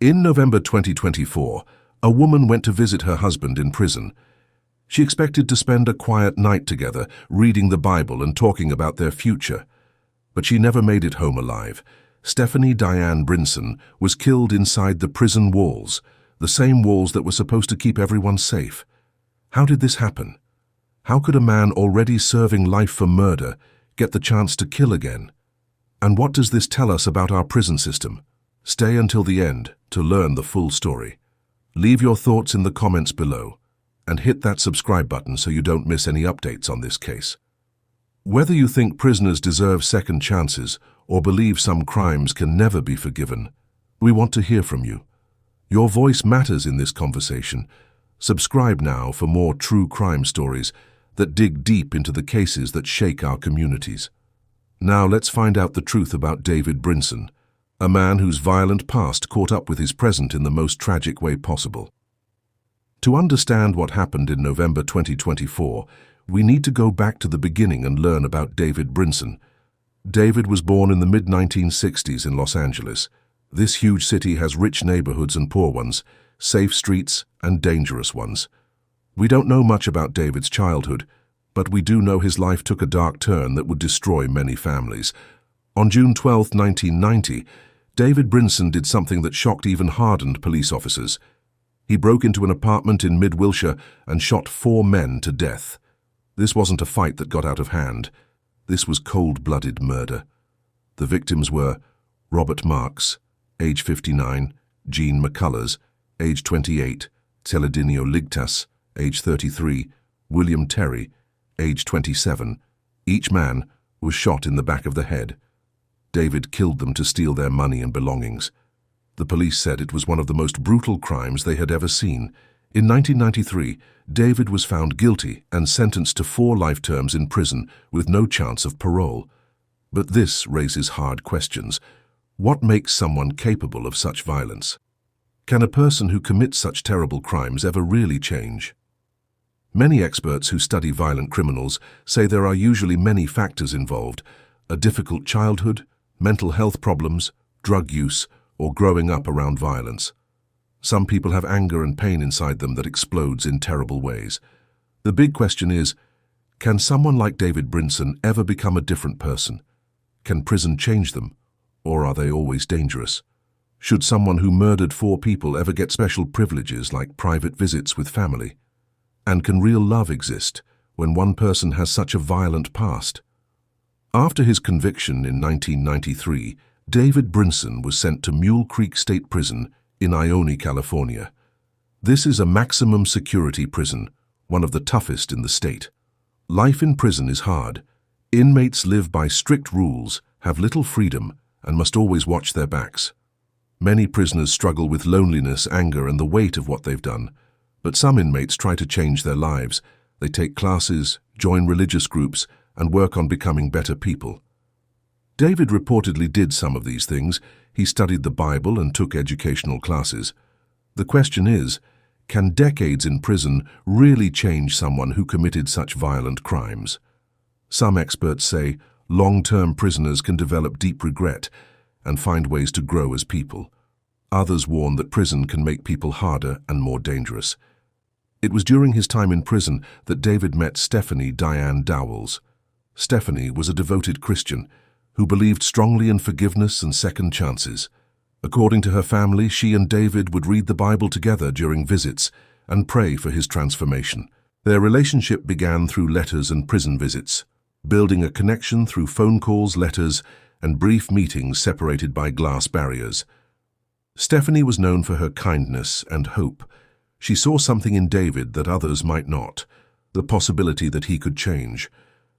In November 2024, a woman went to visit her husband in prison. She expected to spend a quiet night together, reading the Bible and talking about their future. But she never made it home alive. Stephanie Brinson was killed inside the prison walls, the same walls that were supposed to keep everyone safe. How did this happen? How could a man already serving life for murder get the chance to kill again? And what does this tell us about our prison system? Stay until the end to learn the full story. Leave your thoughts in the comments below and hit that subscribe button so you don't miss any updates on this case. Whether you think prisoners deserve second chances or believe some crimes can never be forgiven, we want to hear from you. Your voice matters in this conversation. Subscribe now for more true crime stories that dig deep into the cases that shake our communities. Now let's find out the truth about David Brinson, a man whose violent past caught up with his present in the most tragic way possible. To understand what happened in November 2024, we need to go back to the beginning and learn about David Brinson. David was born in the mid-1960s in Los Angeles. This huge city has rich neighborhoods and poor ones, safe streets and dangerous ones. We don't know much about David's childhood, but we do know his life took a dark turn that would destroy many families. On June 12, 1990, David Brinson did something that shocked even hardened police officers. He broke into an apartment in mid-Wilshire and shot 4 men to death. This wasn't a fight that got out of hand. This was cold-blooded murder. The victims were Robert Marks, age 59, Jean McCullers, age 28, Celedinio Ligtas, age 33, William Terry, age 27. Each man was shot in the back of the head. David killed them to steal their money and belongings. The police said it was one of the most brutal crimes they had ever seen. In 1993, David was found guilty and sentenced to 4 life terms in prison with no chance of parole. But this raises hard questions. What makes someone capable of such violence? Can a person who commits such terrible crimes ever really change? Many experts who study violent criminals say there are usually many factors involved: a difficult childhood, mental health problems, drug use, or growing up around violence. Some people have anger and pain inside them that explodes in terrible ways. The big question is, can someone like David Brinson ever become a different person? Can prison change them, or are they always dangerous? Should someone who murdered 4 people ever get special privileges like private visits with family? And can real love exist when one person has such a violent past? After his conviction in 1993, David Brinson was sent to Mule Creek State Prison in Ione, California. This is a maximum security prison, one of the toughest in the state. Life in prison is hard. Inmates live by strict rules, have little freedom, and must always watch their backs. Many prisoners struggle with loneliness, anger, and the weight of what they've done. But some inmates try to change their lives. They take classes, join religious groups, and work on becoming better people. David reportedly did some of these things. He studied the Bible and took educational classes. The question is, can decades in prison really change someone who committed such violent crimes? Some experts say long-term prisoners can develop deep regret and find ways to grow as people. Others warn that prison can make people harder and more dangerous. It was during his time in prison that David met Stephanie Dowells. Stephanie was a devoted Christian who believed strongly in forgiveness and second chances. According to her family, she and David would read the Bible together during visits and pray for his transformation. Their relationship began through letters and prison visits, building a connection through phone calls, letters, and brief meetings separated by glass barriers. Stephanie was known for her kindness and hope. She saw something in David that others might not, the possibility that he could change.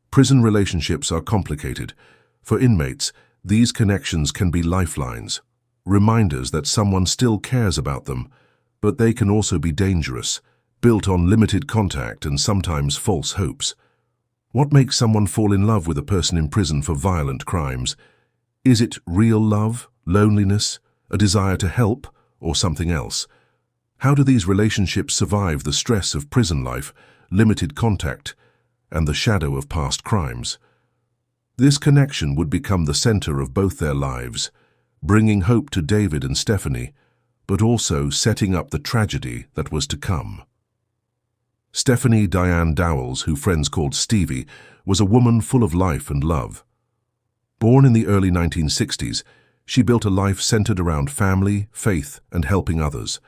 Prison relationships are complicated. For inmates, these connections can be lifelines, reminders that someone still cares about them, but they can also be dangerous, built on limited contact and sometimes false hopes. What makes someone fall in love with a person in prison for violent crimes? Is it real love, loneliness, a desire to help, or something else? How do these relationships survive the stress of prison life, limited contact, and the shadow of past crimes? This connection would become the center of both their lives, bringing hope to David and Stephanie, but also setting up the tragedy that was to come. Stephanie Dowells, who friends called Stevie, was a woman full of life and love. Born in the early 1960s, she built a life centered around family, faith, and helping others.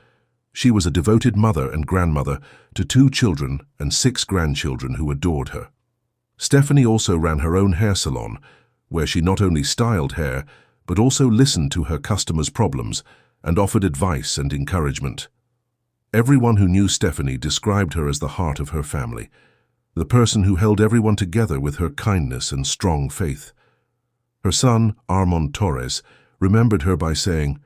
She was a devoted mother and grandmother to 2 children and 6 grandchildren who adored her. Stephanie also ran her own hair salon, where she not only styled hair, but also listened to her customers' problems and offered advice and encouragement. Everyone who knew Stephanie described her as the heart of her family, the person who held everyone together with her kindness and strong faith. Her son, Armand Torres, remembered her by saying,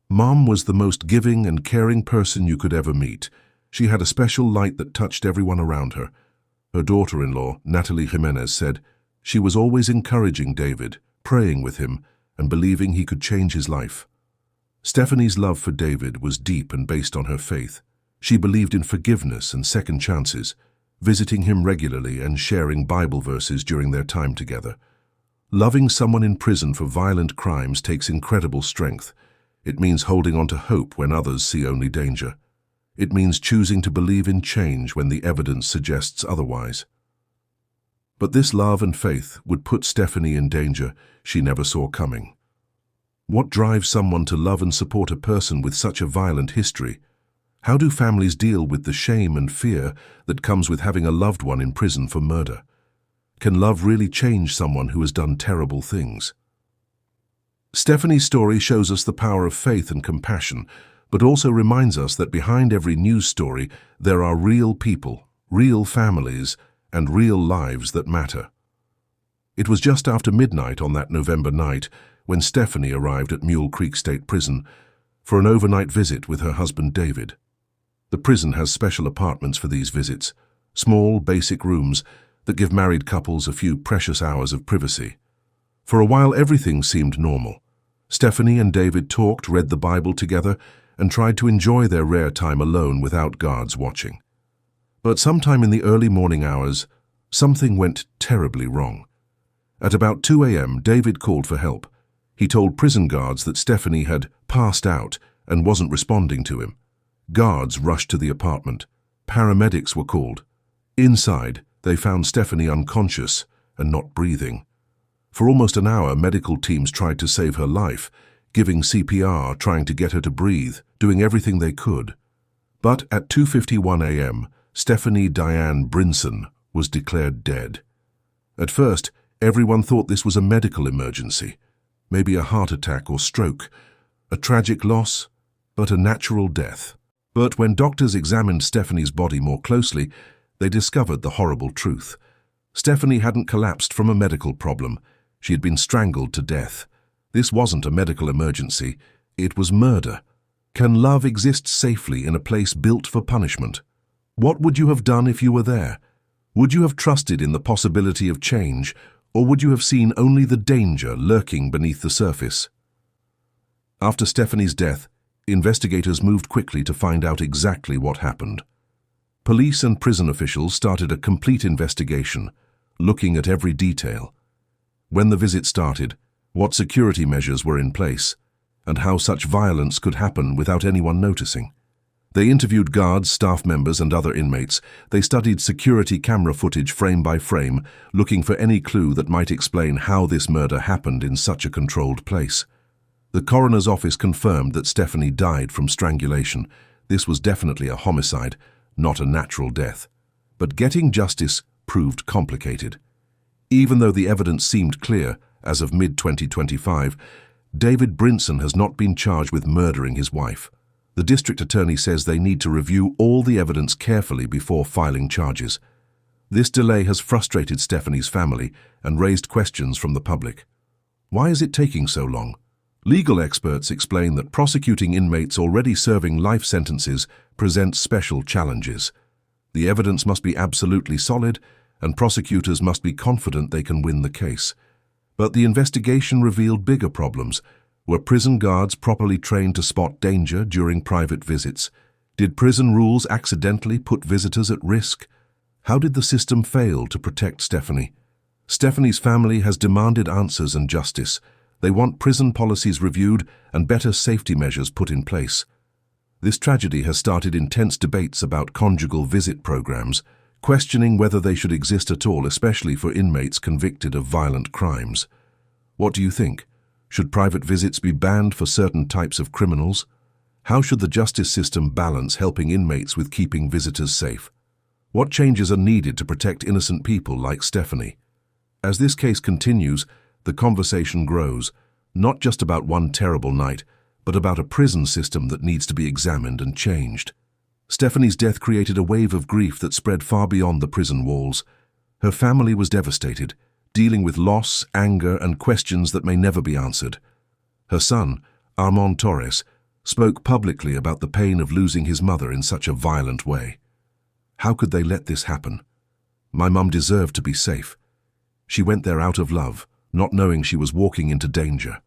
"Mom was the most giving and caring person you could ever meet. She had a special light that touched everyone around her." Her daughter-in-law, Natalie Jimenez, said, "She was always encouraging David, praying with him, and believing he could change his life." Stephanie's love for David was deep and based on her faith. She believed in forgiveness and second chances, visiting him regularly and sharing Bible verses during their time together. Loving someone in prison for violent crimes takes incredible strength. It means holding on to hope when others see only danger. It means choosing to believe in change when the evidence suggests otherwise. But this love and faith would put Stephanie in danger she never saw coming. What drives someone to love and support a person with such a violent history? How do families deal with the shame and fear that comes with having a loved one in prison for murder? Can love really change someone who has done terrible things? Stephanie's story shows us the power of faith and compassion, but also reminds us that behind every news story there are real people, real families, and real lives that matter. It was just after midnight on that November night when Stephanie arrived at Mule Creek State Prison for an overnight visit with her husband David. The prison has special apartments for these visits, small, basic rooms that give married couples a few precious hours of privacy. For a while everything seemed normal. Stephanie and David talked, read the Bible together, and tried to enjoy their rare time alone without guards watching. But sometime in the early morning hours, something went terribly wrong. At about 2 a.m., David called for help. He told prison guards that Stephanie had passed out and wasn't responding to him. Guards rushed to the apartment. Paramedics were called. Inside, they found Stephanie unconscious and not breathing. For almost an hour, medical teams tried to save her life, giving CPR, trying to get her to breathe, doing everything they could. But at 2:51 a.m., Stephanie David Brinson was declared dead. At first, everyone thought this was a medical emergency, maybe a heart attack or stroke, a tragic loss, but a natural death. But when doctors examined Stephanie's body more closely, they discovered the horrible truth. Stephanie hadn't collapsed from a medical problem. She had been strangled to death. This wasn't a medical emergency. It was murder. Can love exist safely in a place built for punishment? What would you have done if you were there? Would you have trusted in the possibility of change, or would you have seen only the danger lurking beneath the surface? After Stephanie's death, investigators moved quickly to find out exactly what happened. Police and prison officials started a complete investigation, looking at every detail. When the visit started, what security measures were in place, and how such violence could happen without anyone noticing. They interviewed guards, staff members, and other inmates. They studied security camera footage frame by frame, looking for any clue that might explain how this murder happened in such a controlled place. The coroner's office confirmed that Stephanie died from strangulation. This was definitely a homicide, not a natural death. But getting justice proved complicated. Even though the evidence seemed clear, as of mid-2025, David Brinson has not been charged with murdering his wife. The district attorney says they need to review all the evidence carefully before filing charges. This delay has frustrated Stephanie's family and raised questions from the public. Why is it taking so long? Legal experts explain that prosecuting inmates already serving life sentences presents special challenges. The evidence must be absolutely solid, and prosecutors must be confident they can win the case. But the investigation revealed bigger problems. Were prison guards properly trained to spot danger during private visits? Did prison rules accidentally put visitors at risk? How did the system fail to protect Stephanie? Stephanie's family has demanded answers and justice. They want prison policies reviewed and better safety measures put in place. This tragedy has started intense debates about conjugal visit programs, questioning whether they should exist at all, especially for inmates convicted of violent crimes. What do you think? Should private visits be banned for certain types of criminals? How should the justice system balance helping inmates with keeping visitors safe? What changes are needed to protect innocent people like Stephanie? As this case continues, the conversation grows, not just about one terrible night, but about a prison system that needs to be examined and changed. Stephanie's death created a wave of grief that spread far beyond the prison walls. Her family was devastated, dealing with loss, anger, and questions that may never be answered. Her son, Armand Torres, spoke publicly about the pain of losing his mother in such a violent way. How could they let this happen? My mum deserved to be safe. She went there out of love, not knowing she was walking into danger.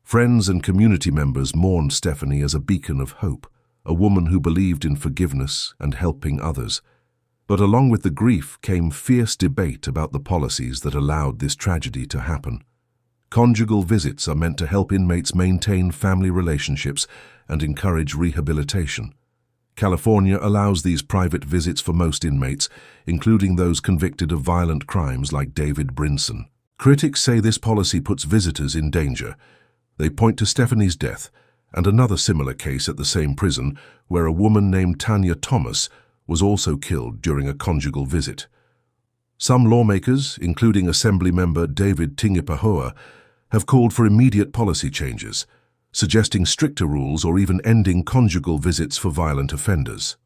Friends and community members mourned Stephanie as a beacon of hope, a woman who believed in forgiveness and helping others. But along with the grief came fierce debate about the policies that allowed this tragedy to happen. Conjugal visits are meant to help inmates maintain family relationships and encourage rehabilitation. California allows these private visits for most inmates, including those convicted of violent crimes like David Brinson. Critics say this policy puts visitors in danger. They point to Stephanie's death and another similar case at the same prison where a woman named Tanya Thomas was also killed during a conjugal visit. Some lawmakers, including Assemblymember David Tingipahoa, have called for immediate policy changes, suggesting stricter rules or even ending conjugal visits for violent offenders.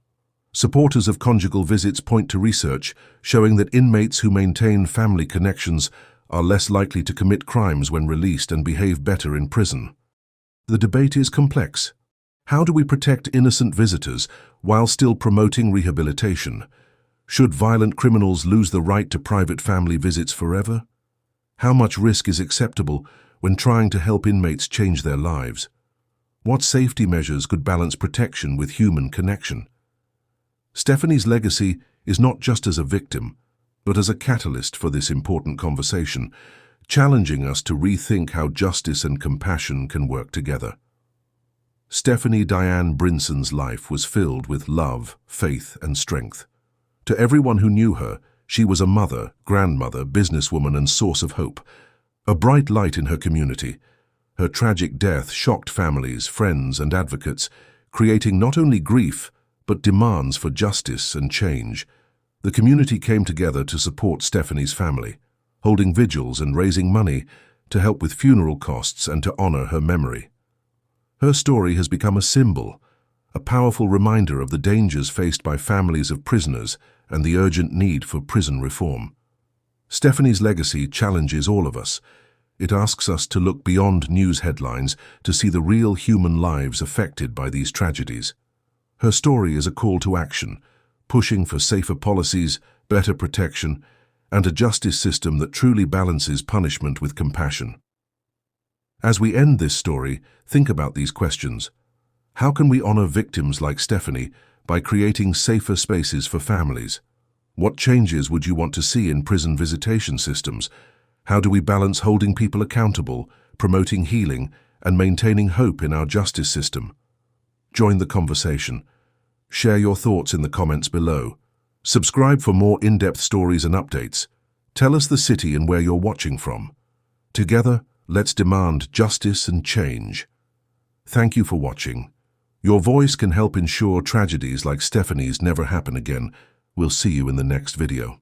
Supporters of conjugal visits point to research showing that inmates who maintain family connections are less likely to commit crimes when released and behave better in prison. The debate is complex. How do we protect innocent visitors while still promoting rehabilitation? Should violent criminals lose the right to private family visits forever? How much risk is acceptable when trying to help inmates change their lives? What safety measures could balance protection with human connection? Stephanie's legacy is not just as a victim, but as a catalyst for this important conversation, challenging us to rethink how justice and compassion can work together. Stephanie Diane Brinson's life was filled with love, faith, and strength. To everyone who knew her, she was a mother, grandmother, businesswoman, and source of hope, a bright light in her community. Her tragic death shocked families, friends, and advocates, creating not only grief, but demands for justice and change. The community came together to support Stephanie's family, holding vigils and raising money to help with funeral costs and to honor her memory. Her story has become a symbol, a powerful reminder of the dangers faced by families of prisoners and the urgent need for prison reform. Stephanie's legacy challenges all of us. It asks us to look beyond news headlines to see the real human lives affected by these tragedies. Her story is a call to action, pushing for safer policies, better protection, and a justice system that truly balances punishment with compassion. As we end this story, think about these questions. How can we honor victims like Stephanie by creating safer spaces for families? What changes would you want to see in prison visitation systems? How do we balance holding people accountable, promoting healing, and maintaining hope in our justice system? Join the conversation. Share your thoughts in the comments below. Subscribe for more in-depth stories and updates. Tell us the city and where you're watching from. Together, let's demand justice and change. Thank you for watching. Your voice can help ensure tragedies like Stephanie's never happen again. We'll see you in the next video.